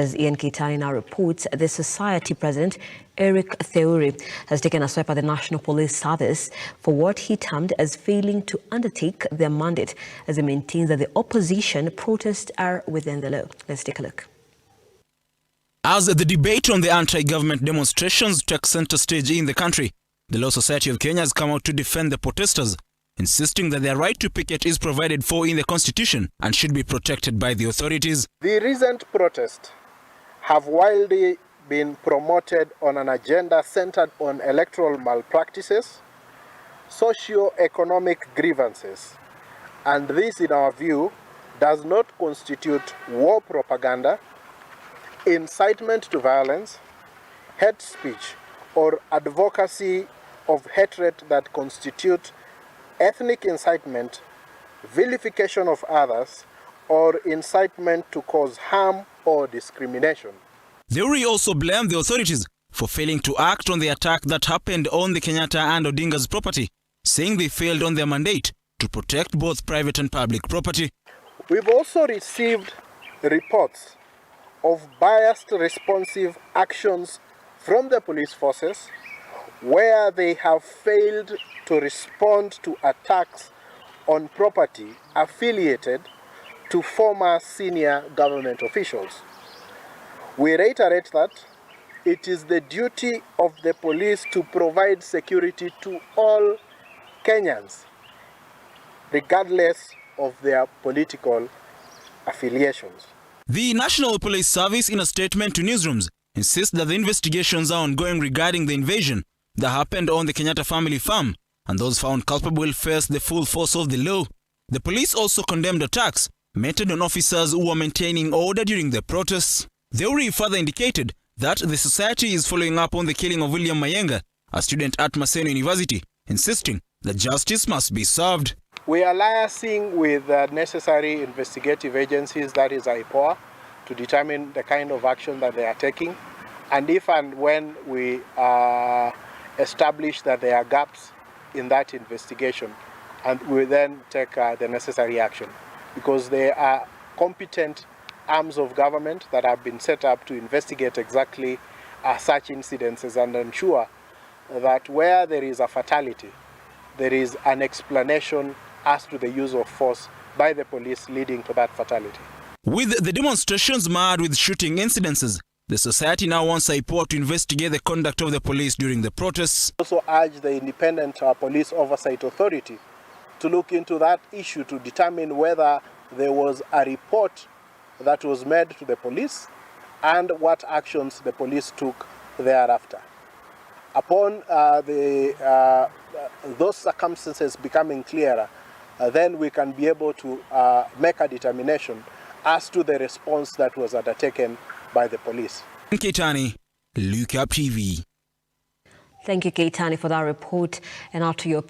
As Ian Keitani now reports, the Society President, Eric Theuri, has taken a swipe at the National Police Service for what he termed as failing to undertake their mandate, as he maintains that the opposition protests are within the law. Let's take a look. As the debate on the anti-government demonstrations takes center stage in the country, the Law Society of Kenya has come out to defend the protesters, insisting that their right to picket is provided for in the Constitution and should be protected by the authorities. The recent protests have widely been promoted on an agenda centered on electoral malpractices, socio-economic grievances, and this, in our view, does not constitute war propaganda, incitement to violence, hate speech, or advocacy of hatred that constitute ethnic incitement, vilification of others, or incitement to cause harm or discrimination. Theuri also blamed the authorities for failing to act on the attack that happened on the Kenyatta and Odinga's property, saying they failed on their mandate to protect both private and public property. We've also received reports of biased responsive actions from the police forces where they have failed to respond to attacks on property affiliated to former senior government officials. We reiterate that it is the duty of the police to provide security to all Kenyans, regardless of their political affiliations. The National Police Service, in a statement to newsrooms, insists that the investigations are ongoing regarding the invasion that happened on the Kenyatta family farm, and those found culpable will face the full force of the law. The police also condemned attacks meted on officers who were maintaining order during the protests. Theuri further indicated that the society is following up on the killing of William Mayenga, a student at Maseno University, insisting that justice must be served. We are liaising with necessary investigative agencies, that is IPOA, to determine the kind of action that they are taking. And if and when we establish that there are gaps in that investigation, and we then take the necessary action, because there are competent arms of government that have been set up to investigate exactly such incidences and ensure that where there is a fatality, there is an explanation as to the use of force by the police leading to that fatality. With the demonstrations marred with shooting incidences, the society now wants IPOA to investigate the conduct of the police during the protests. Also urge the Independent Police Oversight Authority to look into that issue to determine whether there was a report that was made to the police and what actions the police took thereafter. Upon those circumstances becoming clearer, then we can be able to make a determination as to the response that was undertaken by the police. Keitani, Look Up TV. Thank you, Keitani, for that report. And now to your